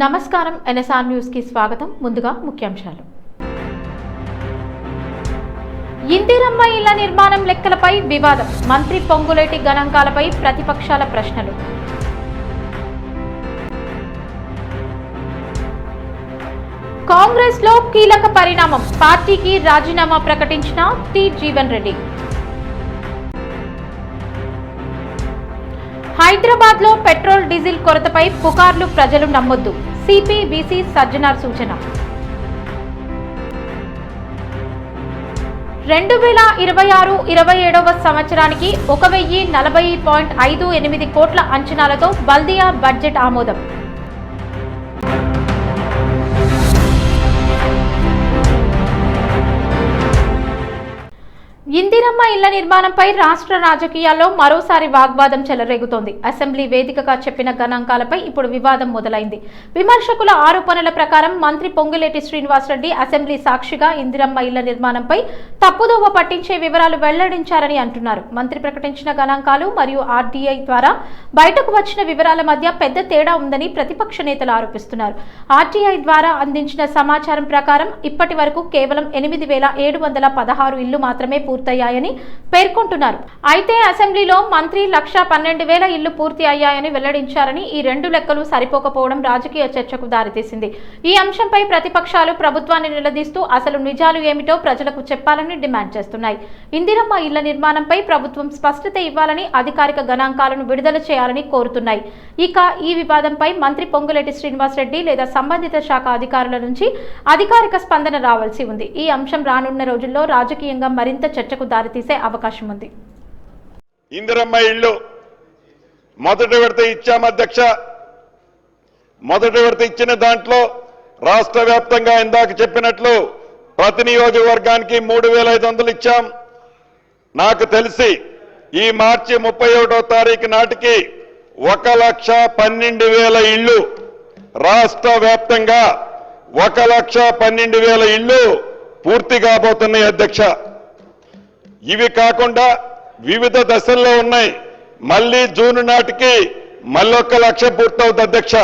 నమస్కారం NSR news కి స్వాగతం. ముందుగా ముఖ్యాంశాలు. ఇందిరమ్మ ఇళ్ల నిర్మాణం లెక్కలపై వివాదం. మంత్రి పొంగులేటి గణాంకాలపై ప్రతిపక్షాల ప్రశ్నలు. కాంగ్రెస్ లో కీలక పరిణామం. పార్టీకి రాజీనామా ప్రకటించిన టి జీవన్ రెడ్డి. హైదరాబాద్ లో పెట్రోల్ డీజిల్ కొరతపై పుకార్లు ప్రజలు నమ్మొద్దు. సిపి విసి సజ్జనార్ సూచన. 2026-27వ సంవత్సరానికి 1040.58 కోట్ల అంచనాలతో బల్దియా బడ్జెట్ ఆమోదం. ఇందిరమ్మ ఇళ్ల నిర్మాణంపై రాష్ట్ర రాజకీయాల్లో మరోసారి వాగ్వాదం చెలరేగుతోంది. అసెంబ్లీ వేదికగా చెప్పిన గణాంకాలపై ఇప్పుడు వివాదం మొదలైంది. విమర్శకుల ఆరోపణల ప్రకారం మంత్రి పొంగులేటి శ్రీనివాసరెడ్డి అసెంబ్లీ సాక్షిగా ఇందిరమ్మ ఇళ్ల నిర్మాణంపై తప్పుదోవ పట్టించే వివరాలు వెల్లడించారని అంటున్నారు. మంత్రి ప్రకటించిన గణాంకాలు మరియు ఆర్డీఐ ద్వారా బయటకు వచ్చిన వివరాల మధ్య పెద్ద తేడా ఉందని ప్రతిపక్ష నేతలు ఆరోపిస్తున్నారు. ఆర్టీఐ ద్వారా అందించిన సమాచారం ప్రకారం ఇప్పటి వరకు కేవలం 8,716 ఇళ్లు మాత్రమే పూర్తయ్యాయని పేర్కొంటున్నారు. అయితే అసెంబ్లీలో మంత్రి 112,000 ఇళ్లు పూర్తి అయ్యాయని వెల్లడించారని, ఈ రెండు లెక్కలు సరిపోకపోవడం రాజకీయ చర్చకు దారితీసింది. ఈ అంశంపై ప్రతిపక్షాలు ప్రభుత్వాన్ని నిలదీస్తూ అసలు నిజాలు ఏమిటో ప్రజలకు చెప్పాలని డిమాండ్ చేస్తున్నాయి. ఇందిరమ్మ ఇళ్ల నిర్మాణంపై ప్రభుత్వం స్పష్టత ఇవ్వాలని, అధికారిక గణాంకాలను విడుదల చేయాలని కోరుతున్నాయి. ఇక ఈ వివాదంపై మంత్రి పొంగులేటి శ్రీనివాసరెడ్డి లేదా సంబంధిత శాఖ అధికారుల నుంచి అధికారిక స్పందన రావాల్సి ఉంది. ఈ అంశం రానున్న రోజుల్లో రాజకీయంగా మరింత చర్చకు దారితీసే అవకాశం ఉంది. ఇందిరమ్మ ఇళ్ళు మొదటి విడత ఇచ్చాం అధ్యక్ష. మొదటి విడత ఇచ్చిన దాంట్లో రాష్ట్ర వ్యాప్తంగా ఇందాక చెప్పినట్లు ప్రతి నియోజకవర్గానికి 3,500 ఇచ్చాం. నాకు తెలిసి ఈ మార్చి 31వ తారీఖు నాటికి 1,12,000 ఇళ్ళు రాష్ట్ర వ్యాప్తంగా 1,12,000 ఇళ్ళు పూర్తి కాబోతున్నాయి అధ్యక్ష. ఇవి కాకుండా వివిధ దశల్లో ఉన్నాయి. మళ్ళీ జూన్ నాటికి మళ్ళీ 1,00,000 పూర్తవుతుంది అధ్యక్ష.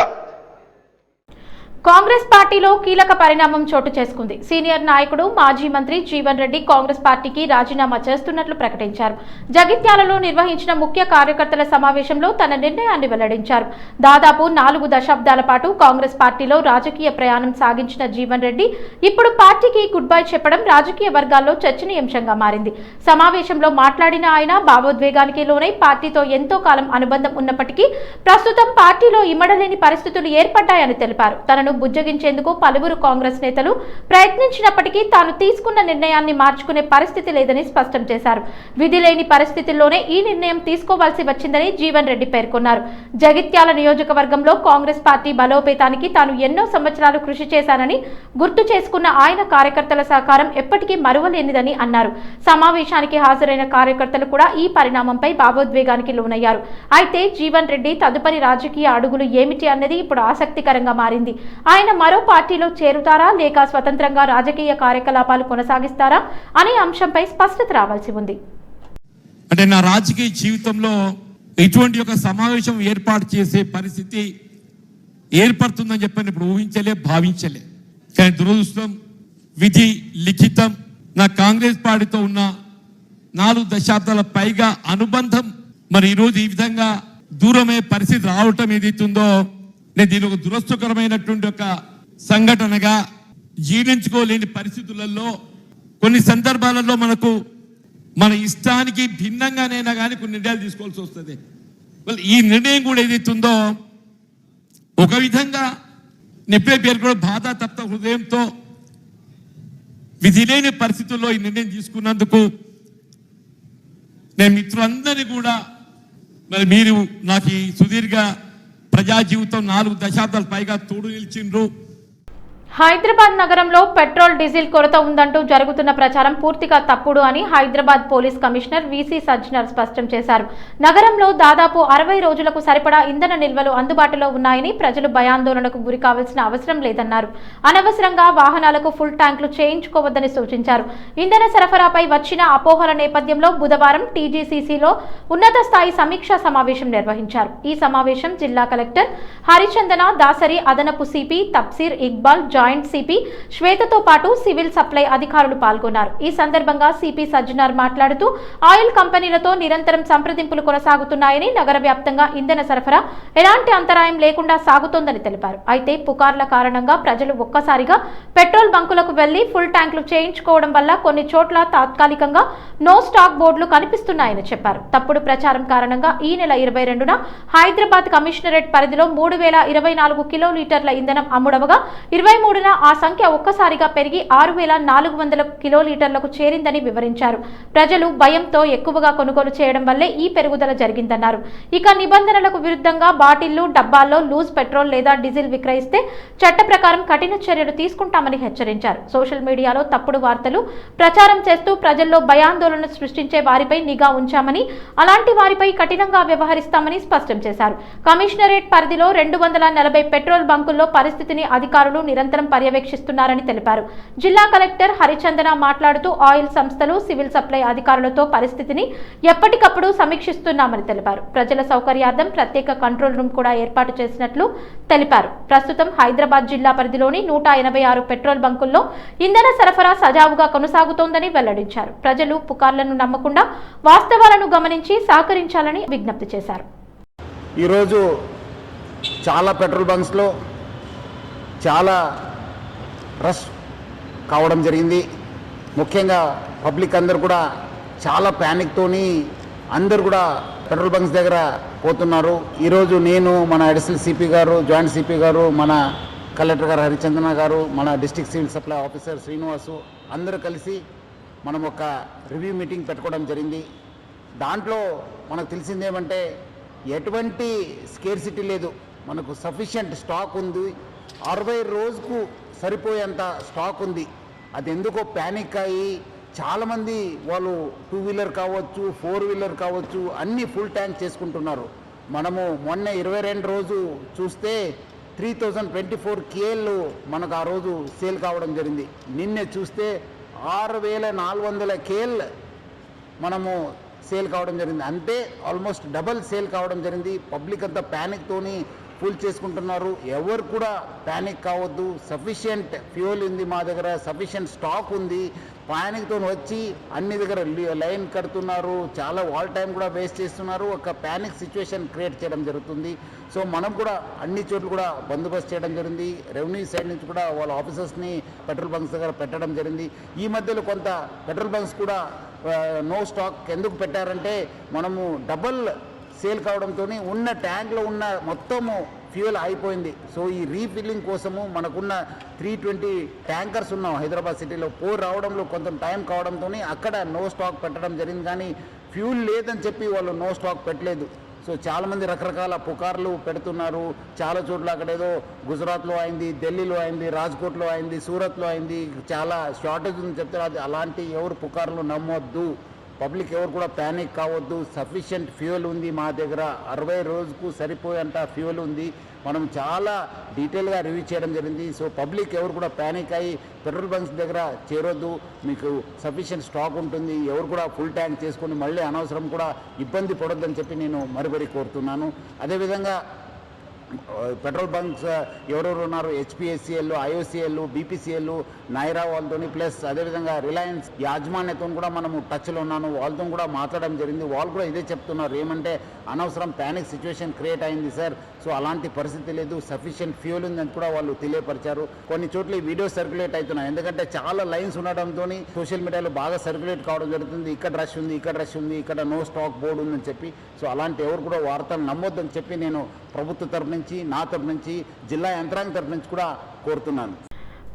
కాంగ్రెస్ పార్టీలో కీలక పరిణామం చోటు చేసుకుంది. సీనియర్ నాయకుడు మాజీ మంత్రి జీవన్ రెడ్డి కాంగ్రెస్ పార్టీకి రాజీనామా చేస్తున్నట్లు ప్రకటించారు. జగిత్యాలలో నిర్వహించిన ముఖ్య కార్యకర్తల సమావేశంలో తన నిర్ణయాన్ని వెల్లడించారు. దాదాపు 4 దశాబ్దాల పాటు కాంగ్రెస్ పార్టీలో రాజకీయ ప్రయాణం సాగించిన జీవన్ రెడ్డి ఇప్పుడు పార్టీకి గుడ్ బై చెప్పడం రాజకీయ వర్గాల్లో చర్చనీయాంశంగా మారింది. సమావేశంలో మాట్లాడిన ఆయన భావోద్వేగానికి లోనై పార్టీతో ఎంతో కాలం అనుబంధం ఉన్నప్పటికీ ప్రస్తుతం పార్టీలో ఇమడలేని పరిస్థితులు ఏర్పడ్డాయని తెలిపారు. తనను బుజ్జగించేందుకు పలువురు కాంగ్రెస్ నేతలు ప్రయత్నించినప్పటికీ తాను తీసుకున్న నిర్ణయాన్ని మార్చుకునే పరిస్థితి లేదని స్పష్టం చేశారు. విధి లేని పరిస్థితుల్లోనే ఈ నిర్ణయం తీసుకోవాల్సి వచ్చిందని జీవన్ రెడ్డి పేర్కొన్నారు. జగిత్యాల నియోజకవర్గంలో కాంగ్రెస్ పార్టీ బలోపేతానికి తాను ఎన్నో సంవత్సరాలు కృషి చేశానని గుర్తు చేసుకున్న ఆయన కార్యకర్తల సహకారం ఎప్పటికీ మరువలేనిదని అన్నారు. సమావేశానికి హాజరైన కార్యకర్తలు కూడా ఈ పరిణామంపై భావోద్వేగానికి లోనయ్యారు. అయితే జీవన్ రెడ్డి తదుపరి రాజకీయ అడుగులు ఏమిటి అన్నది ఇప్పుడు ఆసక్తికరంగా మారింది. ఆయన మరో పార్టీలో చేరుతారా లేక స్వతంత్రంగా రాజకీయ కార్యకలాపాలు కొనసాగిస్తారా అనే అంశంపై స్పష్టత రావాల్సి ఉంది. అంటే నా రాజకీయ జీవితంలో ఇటువంటి ఒక సమావేశం ఏర్పాటు చేసే పరిస్థితి ఏర్పడుతుందని చెప్పని ఇప్పుడు ఊహించలే, భావించలే. కానీ దురదృష్టం, విధి లిఖితం. నా కాంగ్రెస్ పార్టీతో ఉన్న 4 దశాబ్దాల పైగా అనుబంధం మరి ఈరోజు ఈ విధంగా దూరమే పరిస్థితి రావటం ఏదైతుందో నేను దీని ఒక దురదృష్టకరమైనటువంటి ఒక సంఘటనగా జీర్ణించుకోలేని పరిస్థితులలో కొన్ని సందర్భాలలో మనకు మన ఇష్టానికి భిన్నంగానైనా కానీ కొన్ని నిర్ణయాలు తీసుకోవాల్సి వస్తుంది. ఈ నిర్ణయం కూడా ఏదైతుందో ఒక విధంగా నెప్పే పేరు కూడా బాధ తప్త హృదయంతో విధి లేని పరిస్థితుల్లో ఈ నిర్ణయం తీసుకున్నందుకు నేను మిత్రులందరినీ కూడా మరి మీరు నాకు ఈ సుదీర్ఘ ప్రజా జీవితం 4 దశాబ్దాల పైగా తోడు నిలిచిండ్రు. హైదరాబాద్ నగరంలో పెట్రోల్ డీజిల్ కొరత ఉందంటూ జరుగుతున్న ప్రచారం పూర్తిగా తప్పుడు అని Hyderabad police commissioner VC Sajjanar స్పష్టం చేశారు. నగరంలో దాదాపు 60 రోజులకు సరిపడా ఇంధన నిల్వలు అందుబాటులో ఉన్నాయని ప్రజలు భయాందోళనకు గురి కావాల్సిన అవసరం లేదన్నారు. అనవసరంగా వాహనాలకు ఫుల్ ట్యాంకులు చేయించుకోవద్దని సూచించారు. ఇంధన సరఫరాపై వచ్చిన అపోహల నేపథ్యంలో బుధవారం టీజీసీసీలో ఉన్నత స్థాయి సమీక్షా సమావేశం నిర్వహించారు. ఈ సమావేశం జిల్లా కలెక్టర్ హరిచందన దాసరి, అదనపు CP Tafseer Iqbal, joint CP శ్వేతతో పాటు సివిల్ సప్లై అధికారులు పాల్గొన్నారు. ఈ సందర్భంగా సిపి సజ్జనార్ మాట్లాడుతూ ఆయిల్ కంపెనీలతో నిరంతరం సంప్రదింపులు కొనసాగుతున్నాయని, నగర వ్యాప్తంగా ఇంధన సరఫరా ఎలాంటి అంతరాయం లేకుండా సాగుతోందని తెలిపారు. అయితే పుకార్ల కారణంగా ప్రజలు ఒక్కసారిగా పెట్రోల్ బంకులకు వెళ్లి ఫుల్ ట్యాంకులు చేయించుకోవడం వల్ల కొన్ని చోట్ల తాత్కాలికంగా నో స్టాక్ బోర్డులు కనిపిస్తున్నాయని చెప్పారు. తప్పుడు ప్రచారం కారణంగా ఈ నెల 22న హైదరాబాద్ కమిషనరేట్ పరిధిలో 3024 కిలోలీటర్ల ఇంధనం అమ్ముడవగా 23న ఆ సంఖ్య ఒక్కసారిగా పెరిగి 6400 కిలోలీటర్లకు చేరిందని వివరించారు. ప్రజలు భయంతో ఎక్కువగా కొనుగోలు చేయడం వల్లే ఈ పెరుగుదల జరిగిందన్నారు. ఇక నిబంధనలకు విరుద్ధంగా బాటిళ్లు, డబ్బాల్లో లూజ్ పెట్రోల్ లేదా డీజిల్ విక్రయిస్తే చట్ట ప్రకారం కఠిన చర్యలు తీసుకుంటామని హెచ్చరించారు. సోషల్ మీడియాలో తప్పుడు వార్తలు ప్రచారం చేస్తూ ప్రజల్లో భయాందోళన సృష్టించే వారిపై నిఘా ఉంచామని, అలాంటి వారిపై కఠినంగా వ్యవహరిస్తామని స్పష్టం చేశారు. కమిషనరేట్ పరిధిలో 240 పెట్రోల్ బంకుల్లో పరిస్థితిని అధికారులు నిరంతరం పర్యవేక్షిస్తున్నారని తెలిపారు. జిల్లా కలెక్టర్ హరిచందన మాట్లాడుతూ ఆయిల్ సంస్థలు, సివిల్ సప్లై అధికారులతో పరిస్థితిని ఎప్పటికప్పుడు సమీక్షిస్తున్నామని తెలిపారు. ప్రజల సౌకర్యార్థం ప్రత్యేక కంట్రోల్ రూమ్ కూడా ఏర్పాటు చేసినట్లు తెలిపారు. ప్రస్తుతం హైదరాబాద్ జిల్లా పరిధిలోని 186 పెట్రోల్ బంకుల్లో ఇంధన సరఫరా సజావుగా కొనసాగుతోందని వెల్లడించారు. ప్రజలు పుకార్లను నమ్మకుండా వాస్తవాలను గమనించి సహకరించాలని విజ్ఞప్తి చేశారు. ఈరోజు చాలా పెట్రోల్ బంక్స్లో చాలా రష్ కావడం జరిగింది. ముఖ్యంగా పబ్లిక్ అందరు కూడా చాలా ప్యానిక్తోని అందరు కూడా పెట్రోల్ బంక్స్ దగ్గర పోతున్నారు. ఈరోజు నేను, మన అడిషనల్ సిపి గారు, జాయింట్ సిపి గారు, మన కలెక్టర్ గారు హరిచందన గారు, మన district civil supply officer Srinivasu అందరూ కలిసి మనం ఒక రివ్యూ మీటింగ్ పెట్టుకోవడం జరిగింది. దాంట్లో మనకు తెలిసింది ఏమంటే ఎటువంటి స్కేర్సిటీ లేదు, మనకు సఫిషియంట్ స్టాక్ ఉంది. 60 రోజుకు సరిపోయేంత స్టాక్ ఉంది. అది ఎందుకో ప్యానిక్ అయ్యి చాలామంది వాళ్ళు 2 వీలర్ కావచ్చు, 4 వీలర్ కావచ్చు, అన్నీ ఫుల్ ట్యాంక్ చేసుకుంటున్నారు. మనము మొన్న 22 రోజు చూస్తే 3024 KL మనకు ఆ రోజు సేల్ కావడం జరిగింది. నిన్నే చూస్తే 6400 KL మనము సేల్ కావడం జరిగింది. అంటే ఆల్మోస్ట్ డబల్ సేల్ కావడం జరిగింది. పబ్లిక్ అంతా ప్యానిక్తోని ఫుల్ చేసుకుంటున్నారు. ఎవరు కూడా ప్యానిక్ కావద్దు. సఫిషియంట్ ఫ్యూయల్ ఉంది మా దగ్గర, సఫిషియంట్ స్టాక్ ఉంది. ప్యానిక్తో వచ్చి అన్ని దగ్గర లైన్ కడుతున్నారు, చాలా వాల్ టైం కూడా వేస్ట్ చేస్తున్నారు. ఒక ప్యానిక్ సిచ్యువేషన్ క్రియేట్ చేయడం జరుగుతుంది. సో మనం కూడా అన్ని చోట్ల కూడా బందోబస్తు చేయడం జరిగింది. రెవెన్యూ సైడ్ నుంచి కూడా వాళ్ళ ఆఫీసర్స్ని పెట్రోల్ బంక్స్ దగ్గర పెట్టడం జరిగింది. ఈ మధ్యలో కొంత పెట్రోల్ బంక్స్ కూడా నో స్టాక్ ఎందుకు పెట్టారంటే మనము డబల్ సేల్ కావడంతో ఉన్న ట్యాంక్లో ఉన్న మొత్తము ఫ్యూయల్ అయిపోయింది. సో ఈ రీఫిల్లింగ్ కోసము మనకున్న 320 ట్యాంకర్స్ ఉన్నాం హైదరాబాద్ సిటీలో. రావడంలో కొంత టైం కావడంతో అక్కడ నో స్టాక్ పెట్టడం జరిగింది. కానీ ఫ్యూల్ లేదని చెప్పి వాళ్ళు నో స్టాక్ పెట్టలేదు. సో చాలామంది రకరకాల పుకార్లు పెడుతున్నారు. చాలా చోట్ల అక్కడేదో గుజరాత్లో అయింది, ఢిల్లీలో అయింది, రాజ్కోట్లో అయింది, సూరత్లో అయింది, చాలా షార్టేజ్ ఉందని చెప్తారు. అది అలాంటి ఎవరు పుకార్లు నమ్మొద్దు. పబ్లిక్ ఎవరు కూడా ప్యానిక్ కావద్దు. సఫిషియంట్ ఫ్యూయల్ ఉంది మా దగ్గర, 60 రోజుకు సరిపోయేంత ఫ్యూయల్ ఉంది. మనం చాలా డీటెయిల్గా రివ్యూ చేయడం జరిగింది. సో పబ్లిక్ ఎవరు కూడా ప్యానిక్ అయ్యి పెట్రోల్ బంక్స్ దగ్గర చేరొద్దు. మీకు సఫిషియంట్ స్టాక్ ఉంటుంది. ఎవరు కూడా ఫుల్ ట్యాంక్ చేసుకొని మళ్ళీ అనవసరం కూడా ఇబ్బంది పడొద్దని చెప్పి నేను మరీ కోరుతున్నాను. అదేవిధంగా పెట్రోల్ బంక్స్ ఎవరెవరు ఉన్నారు, హెచ్పిఎస్సిఎల్, ఐఓసిఎల్, బీపీసీఎల్, నైరా వాళ్ళతో ప్లస్ అదేవిధంగా రిలయన్స్ యాజమాన్యతో కూడా మనము టచ్లో ఉన్నాను. వాళ్ళతో కూడా మాట్లాడడం జరిగింది. వాళ్ళు కూడా ఇదే చెప్తున్నారు, ఏమంటే అనవసరం ప్యానిక్ సిచ్యువేషన్ క్రియేట్ అయింది సార్. సో అలాంటి పరిస్థితి లేదు, సఫిషియంట్ ఫ్యూయల్ ఉందని కూడా వాళ్ళు తెలియపరిచారు. కొన్ని చోట్ల వీడియో సర్క్యులేట్ అవుతున్నాయి. ఎందుకంటే చాలా లైన్స్ ఉండడంతో సోషల్ మీడియాలో బాగా సర్క్యులేట్ కావడం జరుగుతుంది. ఇక్కడ రష్ ఉంది, ఇక్కడ రష్ ఉంది, ఇక్కడ నో స్టాక్ బోర్డు ఉందని చెప్పి. సో అలాంటి ఎవరు కూడా వార్తలు నమ్మొద్దని చెప్పి నేను ప్రభుత్వ తరఫు నుంచి, నా తరఫు నుంచి, జిల్లా యంత్రాంగం తరఫు నుంచి కూడా కోరుతున్నాను.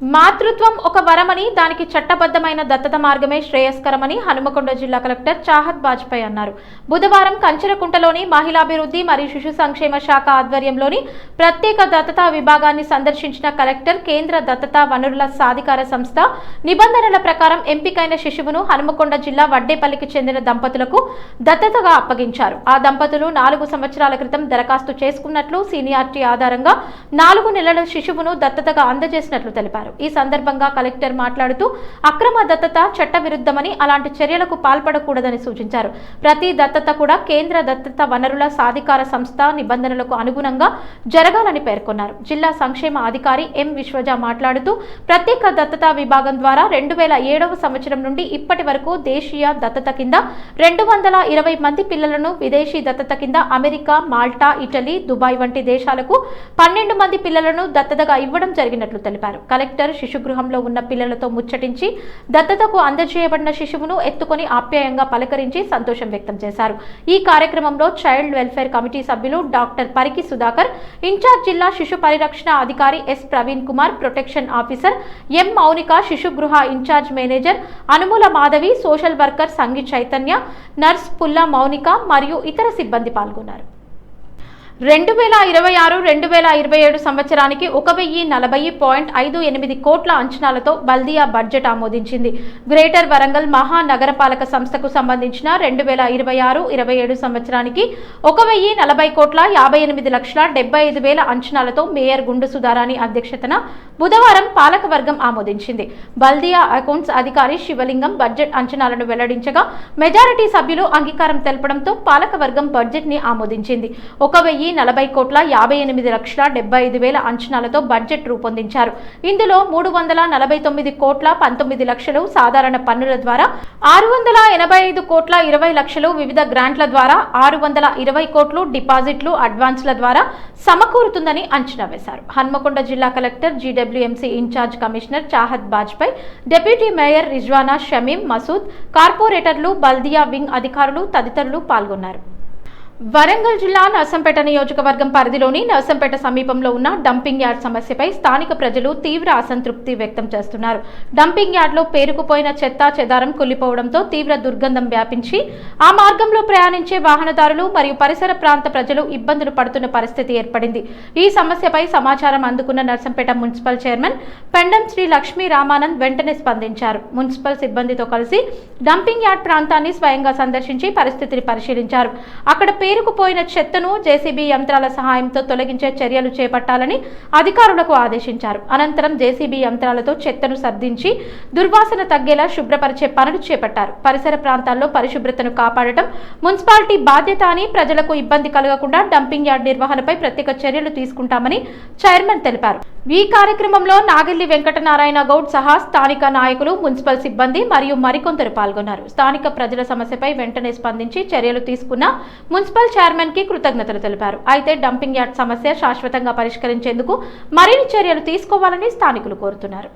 మాతృత్వం ఒక వరమని దానికి చట్టబద్ధమైన దత్తత మార్గమే శ్రేయస్కరమని హనుమకొండ జిల్లా కలెక్టర్ చాహద్ బాజ్పేయి అన్నారు. బుధవారం కంచరకుంటలోని మహిళాభివృద్ధి మరియు శిశు సంక్షేమ శాఖ ఆధ్వర్యంలోని ప్రత్యేక దత్తత విభాగాన్ని సందర్శించిన కలెక్టర్ కేంద్ర దత్తత వనరుల సాధికార సంస్థ నిబంధనల ప్రకారం ఎంపికైన శిశువును హనుమకొండ జిల్లా వడ్డేపల్లికి చెందిన దంపతులకు దత్తతగా అప్పగించారు. ఆ దంపతులు 4 సంవత్సరాల క్రితం దరఖాస్తు చేసుకున్నట్లు, సీనియారిటీ ఆధారంగా 4 నెలల శిశువును దత్తతగా అందజేసినట్లు తెలిపారు. ఈ సందర్భంగా కలెక్టర్ మాట్లాడుతూ అక్రమ దత్తత చట్టవిరుద్ధమని, అలాంటి చర్యలకు పాల్పడకూడదని సూచించారు. ప్రతి దత్తత కూడా కేంద్ర దత్తత వనరుల సాధికార సంస్థ నిబంధనలకు అనుగుణంగా జరగాలని పేర్కొన్నారు. జిల్లా సంక్షేమ అధికారి ఎం విశ్వజ మాట్లాడుతూ ప్రత్యేక దత్తత విభాగం ద్వారా 2007వ సంవత్సరం నుండి ఇప్పటి వరకు దేశీయ దత్తత కింద 220 మంది పిల్లలను, విదేశీ దత్తత కింద అమెరికా, మాల్టా, ఇటలీ, దుబాయ్ వంటి దేశాలకు 12 మంది పిల్లలను దత్తతగా ఇవ్వడం జరిగినట్లు తెలిపారు. కలెక్టర్ శిశుగృహంలో ఉన్న పిల్లలతో ముచ్చటించి దత్తతకు అందజేయబడిన శిశువును ఎత్తుకొని ఆప్యాయంగా పలకరించి సంతోషం వ్యక్తం చేశారు. ఈ కార్యక్రమంలో చైల్డ్ వెల్ఫేర్ కమిటీ సభ్యులు డాక్టర్ పరికి సుధాకర్, ఇన్ఛార్జ్ జిల్లా శిశు పరిరక్షణ అధికారి S Praveen Kumar, protection officer M Mounika, శిశుగృహ in charge manager Anumula Madhavi, social worker Sangi Chaitanya, nurse Pulla Mounika మరియు ఇతర సిబ్బంది పాల్గొన్నారు. 2026-2027 సంవత్సరానికి 1040.58 కోట్ల అంచనాలతో బల్దియా బడ్జెట్ ఆమోదించింది. గ్రేటర్ వరంగల్ మహానగరపాలక సంస్థకు సంబంధించిన 2026-27 సంవత్సరానికి 1040,58,75,000 అంచనాలతో మేయర్ గుండు సుధారాణి అధ్యక్షతన బుధవారం పాలకవర్గం ఆమోదించింది. బల్దియా అకౌంట్స్ అధికారి శివలింగం బడ్జెట్ అంచనాలను వెల్లడించగా మెజారిటీ సభ్యులు అంగీకారం తెలపడంతో పాలకవర్గం బడ్జెట్ ని ఆమోదించింది. 1,40,58,75,000 అంచనాలతో బడ్జెట్ రూపొందించారు. ఇందులో 349,19,00,000 సాధారణ పన్నుల ద్వారా, 685,20,00,000 వివిధ గ్రాంట్ల ద్వారా, 620 కోట్లు డిపాజిట్లు, అడ్వాన్స్ల ద్వారా సమకూరుతుందని అంచనా వేశారు. హన్మకొండ జిల్లా collector, GWMC incharge commissioner Chahat Bajpai, deputy mayor Rizwana Shamim Masood, కార్పొరేటర్లు, బల్దియా వింగ్ అధికారులు తదితరులు పాల్గొన్నారు. వరంగల్ జిల్లా నర్సంపేట నియోజకవర్గం పరిధిలోని నర్సంపేట సమీపంలో ఉన్న డంపింగ్ యార్డ్ సమస్యపై స్థానిక ప్రజలు తీవ్ర అసంతృప్తి వ్యక్తం చేస్తున్నారు. డంపింగ్ యార్డ్లో పేరుకుపోయిన చెత్త చెదారం కుళ్లిపోవడంతో తీవ్ర దుర్గంధం వ్యాపించి ఆ మార్గంలో ప్రయాణించే వాహనదారులు మరియు పరిసర ప్రాంత ప్రజలు ఇబ్బందులు పడుతున్న పరిస్థితి ఏర్పడింది. ఈ సమస్యపై సమాచారం అందుకున్న నర్సంపేట మున్సిపల్ చైర్మన్ పెండం శ్రీ లక్ష్మీ రామానంద్ వెంటనే స్పందించారు. మున్సిపల్ సిబ్బందితో కలిసి డంపింగ్ యార్డ్ ప్రాంతాన్ని స్వయంగా సందర్శించి పరిస్థితిని పరిశీలించారు. అక్కడ పేరుకుపోయిన చెత్తను జేసీబీ యంత్రాల సహాయంతో తొలగించే చర్యలు చేపట్టాలని అధికారులకు ఆదేశించారు. అనంతరం జేసీబీ యంత్రాలతో చెత్తను సర్దించి దుర్వాసన తగ్గేలా శుభ్రపరిచే పనులు చేపట్టారు. పరిసర ప్రాంతాల్లో పరిశుభ్రతను కాపాడటం మున్సిపాలిటీ బాధ్యత అని, ప్రజలకు ఇబ్బంది కలగకుండా డంపింగ్ యార్డ్ నిర్వహణపై ప్రత్యేక చర్యలు తీసుకుంటామని చైర్మన్ తెలిపారు. ఈ కార్యక్రమంలో నాగెల్లి వెంకటనారాయణ గౌడ్ సహా స్థానిక నాయకులు, మున్సిపల్ సిబ్బంది మరియు మరికొందరు పాల్గొన్నారు. స్థానిక ప్రజల సమస్యపై వెంటనే స్పందించి చర్యలు తీసుకున్న మున్సిపల్ చైర్మన్ కి కృతజ్ఞతలు తెలిపారు. అయితే డంపింగ్ యార్డ్ సమస్య శాశ్వతంగా పరిష్కరించేందుకు మరిన్ని చర్యలు తీసుకోవాలని స్థానికులు కోరుతున్నారు.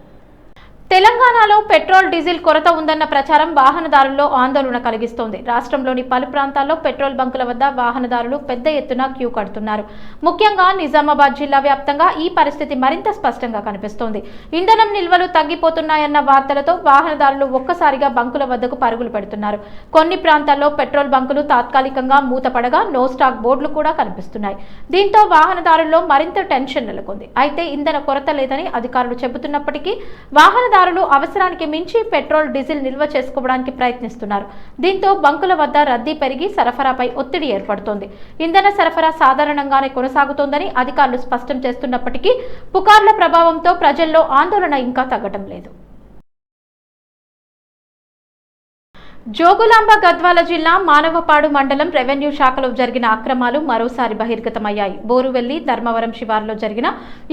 తెలంగాణలో పెట్రోల్, డీజిల్ కొరత ఉందన్న ప్రచారం వాహనదారుల్లో ఆందోళన కలిగిస్తోంది. రాష్ట్రంలోని పలు ప్రాంతాల్లో పెట్రోల్ బంకుల వద్ద వాహనదారులు పెద్ద ఎత్తున క్యూ కడుతున్నారు. ముఖ్యంగా నిజామాబాద్ జిల్లా వ్యాప్తంగా ఈ పరిస్థితి మరింత స్పష్టంగా కనిపిస్తోంది. ఇంధనం నిల్వలు తగ్గిపోతున్నాయన్న వార్తలతో వాహనదారులు ఒక్కసారిగా బంకుల వద్దకు పరుగులు పెడుతున్నారు. కొన్ని ప్రాంతాల్లో పెట్రోల్ బంకులు తాత్కాలికంగా మూతపడగా నో స్టాక్ బోర్డులు కూడా కనిపిస్తున్నాయి. దీంతో వాహనదారుల్లో మరింత టెన్షన్ నెలకొంది. అయితే ఇంధన కొరత లేదని అధికారులు చెబుతున్నప్పటికీ వాహనదారులు అవసరానికి మించి పెట్రోల్, డీజిల్ నిల్వ చేసుకోవడానికి ప్రయత్నిస్తున్నారు. దీంతో బంకుల వద్ద రద్దీ పెరిగి సరఫరాపై ఒత్తిడి ఏర్పడుతోంది. ఇంధన సరఫరా సాధారణంగానే కొనసాగుతోందని అధికారులు స్పష్టం చేస్తున్నప్పటికీ పుకార్ల ప్రభావంతో ప్రజల్లో ఆందోళన ఇంకా తగ్గడం లేదు. జోగులాంబ గద్వాల జిల్లా మానవపాడు మండలం రెవెన్యూ శాఖలో జరిగిన అక్రమాలు మరోసారి బహిర్గతమయ్యాయి. బోరువెల్లి, ధర్మవరం శివారులో జరిగిన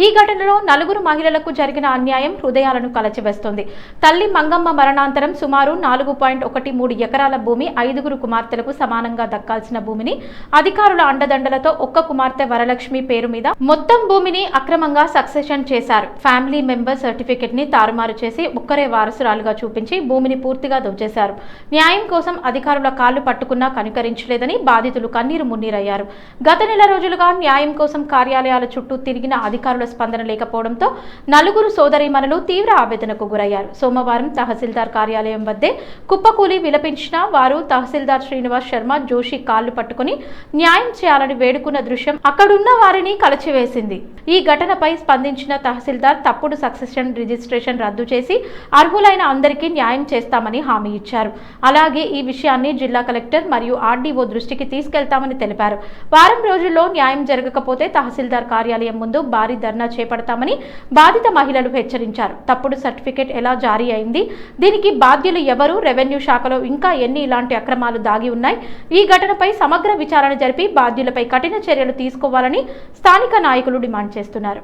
ఈ ఘటనలో 4 మహిళలకు జరిగిన అన్యాయం హృదయాలను కలచివేస్తోంది. తల్లి మంగమ్మ మరణాంతరం సుమారు 4.13 ఎకరాల భూమి 5 కుమార్తెలకు సమానంగా దక్కాల్సిన భూమిని అధికారుల అండదండలతో ఒక్క కుమార్తె వరలక్ష్మి పేరు మీద మొత్తం భూమిని అక్రమంగా సక్సెషన్ చేశారు. ఫ్యామిలీ మెంబర్ సర్టిఫికెట్ ని తారుమారు చేసి ఒక్కరే వారసురాలుగా చూపించి భూమిని పూర్తిగా దోచేశారు. న్యాయం కోసం అధికారుల కాళ్లు పట్టుకున్నా కనికరించలేదని బాధితులు కన్నీరు మున్నీరయ్యారు. గత నెల రోజులుగా న్యాయం కోసం కార్యాలయాల చుట్టూ తిరిగిన అధికారుల స్పందన లేకపోవడంతో నలుగురు సోదరీమణులు తీవ్ర ఆవేదనకు గురయ్యారు. సోమవారం తహసీల్దార్ కార్యాలయం వద్దే కుప్పకూలి విలపించిన వారు తహసీల్దార్ శ్రీనివాస్ శర్మ జోషి కాళ్లు పట్టుకుని న్యాయం చేయాలని వేడుకున్న దృశ్యం అక్కడున్న వారిని కలచివేసింది. ఈ ఘటనపై స్పందించిన తహసీల్దార్ తప్పుడు సక్సెషన్ రిజిస్ట్రేషన్ రద్దు చేసి అర్హులైన అందరికీ న్యాయం చేస్తామని హామీ ఇచ్చారు. అలాగే ఈ విషయాన్ని జిల్లా కలెక్టర్ మరియు ఆర్డీఓ దృష్టికి తీసుకెళ్తామని తెలిపారు. వారం రోజుల్లో న్యాయం జరగకపోతే తహసీల్దార్ కార్యాలయం ముందు భారీ ధర్నా చేపడతామని బాధిత మహిళలు హెచ్చరించారు. తప్పుడు సర్టిఫికెట్ ఎలా జారీ అయింది, దీనికి బాధ్యులు ఎవరు, రెవెన్యూ శాఖలో ఇంకా ఎన్ని ఇలాంటి అక్రమాలు దాగి ఉన్నాయి, ఈ ఘటనపై సమగ్ర విచారణ జరిపి బాధ్యులపై కఠిన చర్యలు తీసుకోవాలని స్థానిక నాయకులు డిమాండ్ చేస్తున్నారు.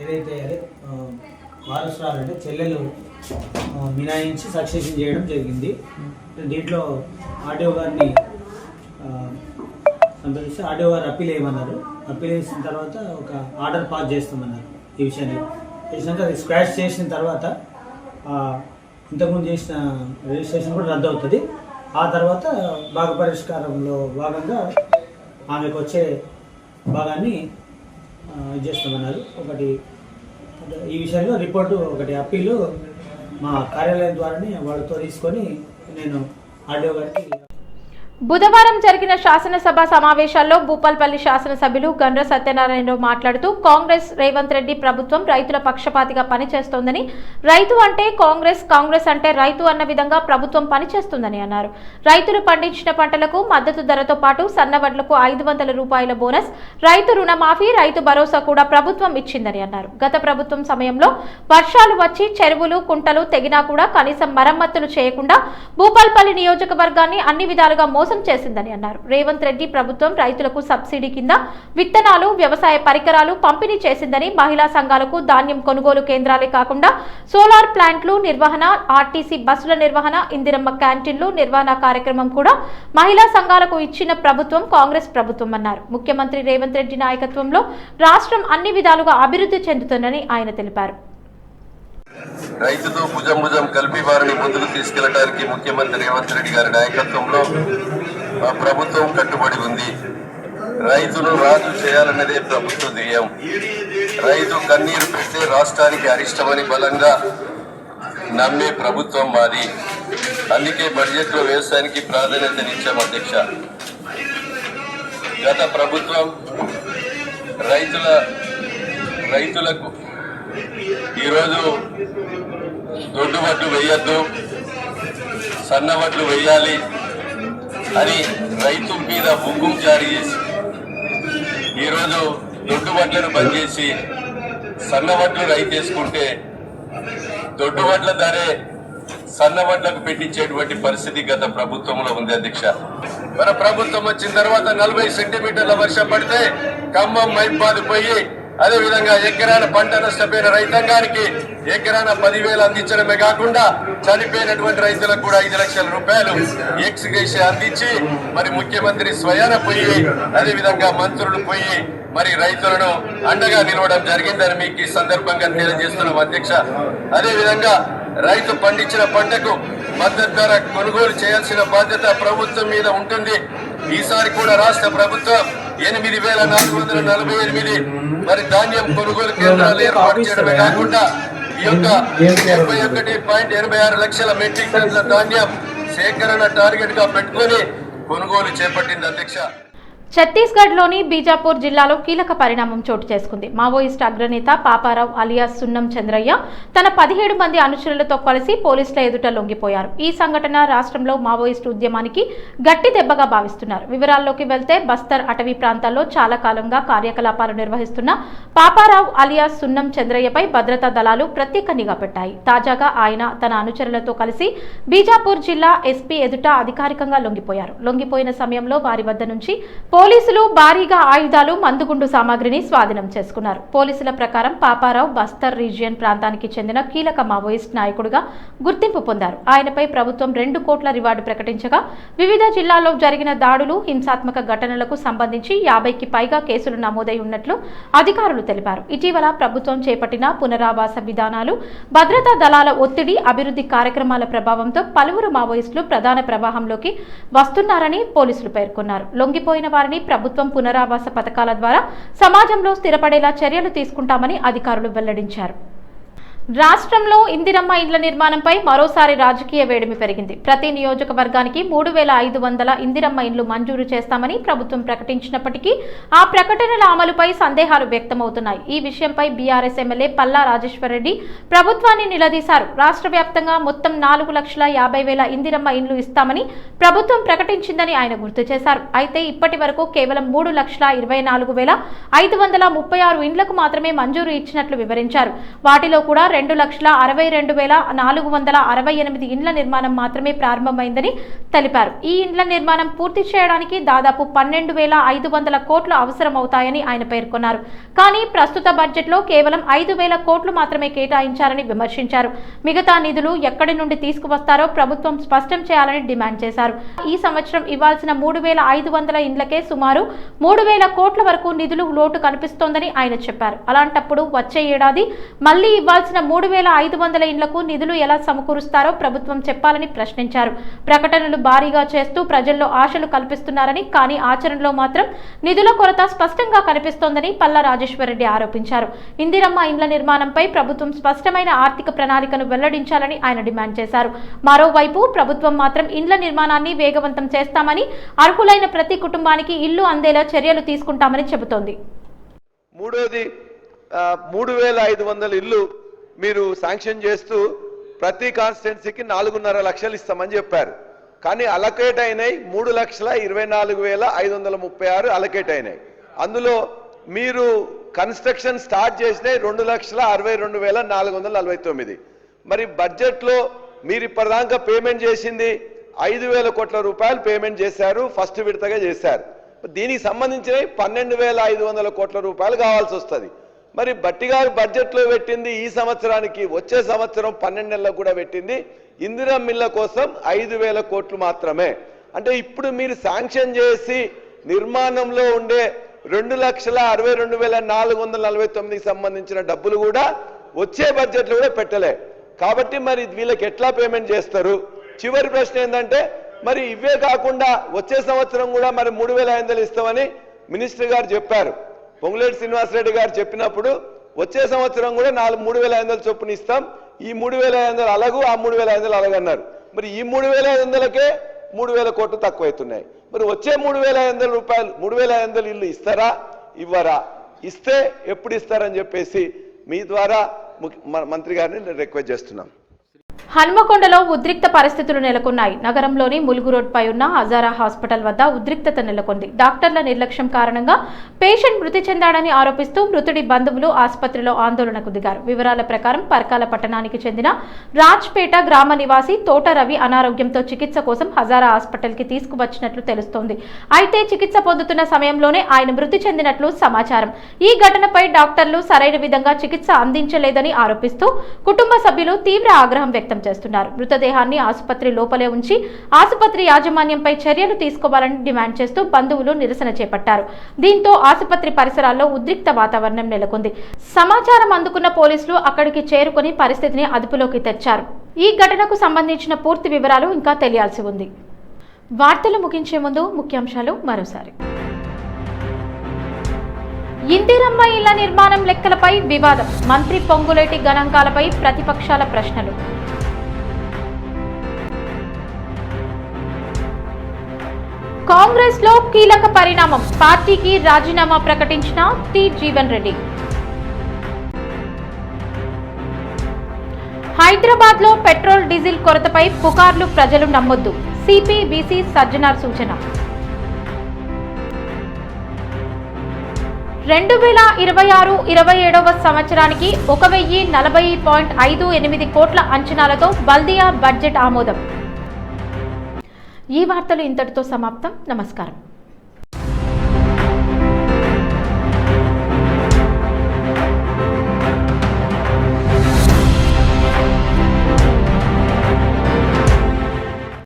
ఏదైతే వారసురాలంటే చెల్లెలు మినాయించి సక్సెషన్ చేయడం జరిగింది. దీంట్లో ఆర్డీఓ గారిని సంప్రదిస్తే ఆర్డీఓ గారు అప్పీల్ వేయమన్నారు. అప్పీల్ వేసిన తర్వాత ఒక ఆర్డర్ పాస్ చేస్తామన్నారు. ఈ విషయాన్ని చేసినాక అది స్క్రాచ్ చేసిన తర్వాత ఇంతకుముందు చేసిన రిజిస్ట్రేషన్ కూడా రద్దు అవుతుంది. ఆ తర్వాత భాగ పరిష్కారంలో భాగంగా ఆమెకు వచ్చే భాగాన్ని చేస్తామన్నారు. ఒకటి ఈ విషయంలో రిపోర్టు ఒకటి అప్పీలు మా కార్యాలయం ద్వారానే వాళ్ళతో తీసుకొని నేను ఆర్డీఓ గారికి. బుధవారం జరిగిన శాసనసభ సమావేశాల్లో భూపాల్పల్లి శాసనసభ్యులు గండ్ర సత్యనారాయణరావు మాట్లాడుతూ కాంగ్రెస్ రేవంత్ రెడ్డి ప్రభుత్వం రైతుల పక్షపాతిగా పనిచేస్తోందని, రైతు అంటే కాంగ్రెస్, కాంగ్రెస్ అంటే రైతు అన్న విధంగా ప్రభుత్వం పనిచేస్తుందని అన్నారు. రైతులు పండించిన పంటలకు మద్దతు ధరతో పాటు సన్నవడ్లకు 500 రూపాయల బోనస్, రైతు రుణమాఫీ, రైతు భరోసా కూడా ప్రభుత్వం ఇచ్చిందని అన్నారు. గత ప్రభుత్వం సమయంలో వర్షాలు వచ్చి చెరువులు కుంటలు తెగినా కూడా కనీసం మరమ్మతులు చేయకుండా భూపాల్పల్లి నియోజకవర్గాన్ని అన్ని విధాలుగా మోసం చేసిందని అన్నారు. రేవంత్ రెడ్డి ప్రభుత్వం రైతులకు సబ్సిడీ కింద విత్తనాలు, వ్యవసాయ పరికరాలు పంపిణీ చేసిందని, మహిళా సంఘాలకు ధాన్యం కొనుగోలు కేంద్రాలే కాకుండా సోలార్ ప్లాంట్లు నిర్వహణ, ఆర్టీసీ బస్సుల నిర్వహణ, ఇందిరమ్మ క్యాంటీన్లు నిర్వహణ కార్యక్రమం కూడా మహిళా సంఘాలకు ఇచ్చిన ప్రభుత్వం కాంగ్రెస్ ప్రభుత్వం అన్నారు. ముఖ్యమంత్రి రేవంత్ రెడ్డి నాయకత్వంలో రాష్ట్రం అన్ని విధాలుగా అభివృద్ధి చెందుతుందని ఆయన తెలిపారు. రైతుతో భుజం భుజం కలిపి వారిని ముందుకు తీసుకెళ్లడానికి ముఖ్యమంత్రి రేవంత్ రెడ్డి గారి నాయకత్వంలో మా ప్రభుత్వం కట్టుబడి ఉంది. రైతును రాజు చేయాలన్నదే ప్రభుత్వ ధ్యేయం. రైతు కన్నీరు పెడితే రాష్ట్రానికి అరిష్టమని బలంగా నమ్మే ప్రభుత్వం మాది. అందుకే బడ్జెట్ లో వ్యవసాయానికి ప్రాధాన్యతనిచ్చాం అధ్యక్ష. గత ప్రభుత్వం రైతులకు ఈరోజు దొడ్డు వడ్లు వేయద్దు, సన్న వడ్లు వేయాలి అని రైతు మీద హుకుం జారీ చేసి ఈరోజు దొడ్డు వడ్లను బంద్ చేసి సన్న వడ్లు రైతు వేసుకుంటే దొడ్డు వడ్ల ధరే సన్న వడ్లకు పెట్టించేటువంటి పరిస్థితి గత ప్రభుత్వంలో ఉంది అధ్యక్ష. మన ప్రభుత్వం వచ్చిన తర్వాత 40 సెంటీమీటర్ల వర్షం పడితే ఖమ్మం, మైబాద్ పోయి అదే విధంగా ఎకరాన పంట నష్టపోయిన రైతాంగానికి ఎకరాన 10,000 అందించడమే కాకుండా చనిపోయినటువంటి రైతులకు కూడా 5 లక్షల రూపాయలు ఎక్స్గ్రేషియా అందించి మరి ముఖ్యమంత్రి స్వయాన పోయి అదే విధంగా మంత్రులు పోయి మరి రైతులను అండగా నిలవడం జరిగిందని మీకు ఈ సందర్భంగా తెలియజేస్తున్నాం అధ్యక్ష. అదే విధంగా రైతు పండించిన పంటకు మద్దతు ధర కొనుగోలు చేయాల్సిన బాధ్యత ప్రభుత్వం మీద ఉంటుంది. ఈసారి కూడా రాష్ట్ర ప్రభుత్వం 8,448 మరి ధాన్యం కొనుగోలు కేంద్రాలు ఏర్పాటు చేయడమే కాకుండా ఈ యొక్క 81.86 లక్షల మెట్రిక్ టన్నుల ధాన్యం సేకరణ టార్గెట్ గా పెట్టుకుని కొనుగోలు చేపట్టింది అధ్యక్ష. ఛత్తీస్గఢ్లోని బీజాపూర్ జిల్లాలో కీలక పరిణామం చోటు చేసుకుంది. మావోయిస్ట్ అగ్రనేత పాపారావు అలియాస్ సున్నం చంద్రయ్య తన 17 మంది అనుచరులతో కలిసి పోలీసుల ఎదుట లొంగిపోయారు. ఈ సంఘటన రాష్ట్రంలో మావోయిస్టు ఉద్యమానికి గట్టి దెబ్బగా భావిస్తున్నారు. వివరాల్లోకి వెళ్తే బస్తర్ అటవీ ప్రాంతాల్లో చాలా కాలంగా కార్యకలాపాలు నిర్వహిస్తున్న పాపారావు అలియాస్ సున్నం చంద్రయ్యపై భద్రతా దళాలు ప్రత్యేక నిఘా పెట్టాయి. తాజాగా ఆయన తన అనుచరులతో కలిసి బీజాపూర్ జిల్లా ఎస్పీ ఎదుట అధికారికంగా లొంగిపోయారు. లొంగిపోయిన సమయంలో వారి వద్ద నుంచి పోలీసులు భారీగా ఆయుధాలు మందుగుండు సామాగ్రిని స్వాధీనం చేసుకున్నారు. పోలీసుల ప్రకారం పాపారావు బస్తర్ రీజియన్ ప్రాంతానికి చెందిన కీలక మావోయిస్ట్ నాయకుడిగా గుర్తింపు పొందారు. ఆయనపై ప్రభుత్వం 2 కోట్ల రివార్డు ప్రకటించగా వివిధ జిల్లాల్లో జరిగిన దాడులు, హింసాత్మక ఘటనలకు సంబంధించి 50కి పైగా కేసులు నమోదై ఉన్నట్లు అధికారులు తెలిపారు. ఇటీవల ప్రభుత్వం చేపట్టిన పునరావాస విధానాలు, భద్రతా దళాల ఒత్తిడి, అభివృద్ధి కార్యక్రమాల ప్రభావంతో పలువురు మావోయిస్టులు ప్రధాన ప్రవాహంలోకి వస్తున్నారని పోలీసులు పేర్కొన్నారు. లొంగిపోయిన వారిని ప్రభుత్వం పునరావాస పథకాల ద్వారా సమాజంలో స్థిరపడేలా చర్యలు తీసుకుంటామని అధికారులు వెల్లడించారు. రాష్ట్రంలో ఇందిరమ్మ ఇండ్ల నిర్మాణంపై మరోసారి రాజకీయ వేడిమి పెరిగింది. ప్రతి నియోజకవర్గానికి 3500 ఇందిరమ్మ ఇండ్లు మంజూరు చేస్తామని ప్రభుత్వం ప్రకటించినప్పటికీ ఆ ప్రకటనల అమలుపై సందేహాలు వ్యక్తమవుతున్నాయి. ఈ విషయంపై బీఆర్ఎస్ ఎమ్మెల్యే పల్లా రాజేశ్వరరెడ్డి ప్రభుత్వాన్ని నిలదీశారు. రాష్ట్ర వ్యాప్తంగా మొత్తం 4,50,000 ఇందిరమ్మ ఇండ్లు ఇస్తామని ప్రభుత్వం ప్రకటించిందని ఆయన గుర్తు చేశారు. అయితే ఇప్పటి వరకు కేవలం 3,24,536 ఇండ్లకు మాత్రమే మంజూరు ఇచ్చినట్లు వివరించారు. వాటిలో కూడా 2,62,468 ఇండ్ల నిర్మాణం మాత్రమే ప్రారంభమైందని తెలిపారు. ఈ ఇండ్ల నిర్మాణం పూర్తి చేయడానికి దాదాపు 12,500 కోట్లు అవసరమవుతాయని ఆయన పేర్కొన్నారు. కానీ ప్రస్తుత బడ్జెట్లో కేవలం 5,000 కోట్లు మాత్రమే కేటాయించారని విమర్శించారు. మిగతా నిధులు ఎక్కడి నుండి తీసుకువస్తారో ప్రభుత్వం స్పష్టం చేయాలని డిమాండ్ చేశారు. ఈ సంవత్సరం ఇవ్వాల్సిన 3,500 ఇండ్లకే సుమారు 3,000 కోట్ల వరకు నిధులు లోటు కనిపిస్తోందని ఆయన చెప్పారు. అలాంటప్పుడు వచ్చే ఏడాది మళ్లీ ఇవ్వాల్సిన 3,500 ఇండ్లకు నిధులు ఎలా సమకూరుస్తారో ప్రభుత్వం చెప్పాలని ప్రశ్నించారు. ప్రకటనలు భారీగా చేస్తూ ప్రజల్లో ఆశలు కల్పిస్తున్నారని, కానీ ఆచరణలో మాత్రం నిధుల కొరత స్పష్టంగా కనిపిస్తోందని పల్లా రాజేశ్వరరెడ్డి ఆరోపించారు. ఇందిరమ్మ ఇండ్ల నిర్మాణంపై ప్రభుత్వం స్పష్టమైన ఆర్థిక ప్రణాళికను వెల్లడించాలని ఆయన డిమాండ్ చేశారు. మరోవైపు ప్రభుత్వం మాత్రం ఇండ్ల నిర్మాణాన్ని వేగవంతం చేస్తామని, అర్హులైన ప్రతి కుటుంబానికి ఇల్లు అందేలా చర్యలు తీసుకుంటామని చెబుతోంది. మూడోది 3,500 ఇల్లు మీరు శాంక్షన్ చేస్తూ ప్రతి కాన్స్టిట్యున్సీకి 4.5 లక్షలు ఇస్తామని చెప్పారు. కానీ అలకేట్ అయినాయి 3,24,536 అలకేట్ అయినాయి. అందులో మీరు కన్స్ట్రక్షన్ స్టార్ట్ చేసినాయి 2,62,449. మరి బడ్జెట్లో మీరు ఇప్పటిదాకా పేమెంట్ చేసింది 5,000 కోట్ల రూపాయలు పేమెంట్ చేశారు, ఫస్ట్ విడతగా చేశారు. దీనికి సంబంధించినవి 12,500 కోట్ల రూపాయలు కావాల్సి వస్తుంది. మరి బట్టి గారు బడ్జెట్లో పెట్టింది ఈ సంవత్సరానికి, వచ్చే సంవత్సరం 12 నెలలకు కూడా పెట్టింది ఇందిరమ్మ ఇళ్ల కోసం 5,000 కోట్లు మాత్రమే. అంటే ఇప్పుడు మీరు శాంక్షన్ చేసి నిర్మాణంలో ఉండే 2,62,449 సంబంధించిన డబ్బులు కూడా వచ్చే బడ్జెట్లో కూడా పెట్టలే. కాబట్టి మరి వీళ్ళకి ఎట్లా పేమెంట్ చేస్తారు? చివరి ప్రశ్న ఏంటంటే, మరి ఇవే కాకుండా వచ్చే సంవత్సరం కూడా మరి 3,500 ఇస్తామని మినిస్టర్ గారు చెప్పారు. పొంగులేటి శ్రీనివాసరెడ్డి గారు చెప్పినప్పుడు వచ్చే సంవత్సరం కూడా 3,500 చొప్పున ఇస్తాం, ఈ 3,500 అలాగూ, ఆ 3,500 అలాగన్నారు. మరి ఈ 3,500కే 3,000 కోట్లు తక్కువైతున్నాయి. మరి వచ్చే 3,500 రూపాయలు 3,500 ఇల్లు ఇస్తారా, ఇవ్వరా? ఇస్తే ఎప్పుడు ఇస్తారని చెప్పేసి మీ ద్వారా మంత్రి గారిని రిక్వెస్ట్ చేస్తున్నాం. హన్మకొండలో ఉద్రిక్త పరిస్థితులు నెలకొన్నాయి. నగరంలోని ములుగు రోడ్ పై ఉన్న హజారా హాస్పిటల్ వద్ద ఉద్రిక్తత నెలకొంది. డాక్టర్ల నిర్లక్ష్యం కారణంగా పేషెంట్ మృతి చెందాడని ఆరోపిస్తూ మృతుడి బంధువులు ఆసుపత్రిలో ఆందోళనకు దిగారు. వివరాల ప్రకారం పర్కాల పట్టణానికి చెందిన రాజ్పేట గ్రామ నివాసి తోట రవి అనారోగ్యంతో చికిత్స కోసం హజారా హాస్పిటల్ కి తీసుకువచ్చినట్లు తెలుస్తోంది. అయితే చికిత్స పొందుతున్న సమయంలోనే ఆయన మృతి చెందినట్లు సమాచారం. ఈ ఘటనపై డాక్టర్లు సరైన విధంగా చికిత్స అందించలేదని ఆరోపిస్తూ కుటుంబ సభ్యులు తీవ్ర ఆగ్రహం వ్యక్తం చేస్తున్నారు. మృతదేహాన్ని ఆసుపత్రి లోపలే ఉంచి ఆసుపత్రి యాజమాన్యంపై చర్యలు తీసుకోవాలని డిమాండ్ చేస్తూ బంధువులు నిరసన చేపట్టారు. దీంతో ఆసుపత్రి పరిసరాల్లో ఉద్రిక్త వాతావరణం నెలకొంది. సమాచారం అందుకున్న పోలీసులు అక్కడికి చేరుకుని పరిస్థితిని అదుపులోకి తెచ్చారు. ఈ ఘటనకు సంబంధించిన పూర్తి వివరాలు ఇంకా తెలియాల్సి ఉంది. వార్తలు ముగించే ముందు ముఖ్యాంశాలు మరోసారి. ఇందిరమ్మ ఇళ్ల నిర్మాణం లెక్కలపై వివాదం. మంత్రి పొంగులేటి గణాంకాలపై ప్రతిపక్షాల ప్రశ్నలు. కాంగ్రెస్ లో కీలక పరిణామం. పార్టీకి రాజీనామా ప్రకటించిన టి జీవన్ రెడ్డి. హైదరాబాద్ లో పెట్రోల్ డీజిల్ కొరతపై పుకార్లు ప్రజలు నమ్మొద్దు. సిపి బీసీ సజ్జనార్ సూచన. 2026-27వ సంవత్సరానికి 1,040.58 కోట్ల అంచనాలతో బల్దియా బడ్జెట్ ఆమోదం. ఈ వార్తలు ఇంతటితో సమాప్తం. నమస్కారం.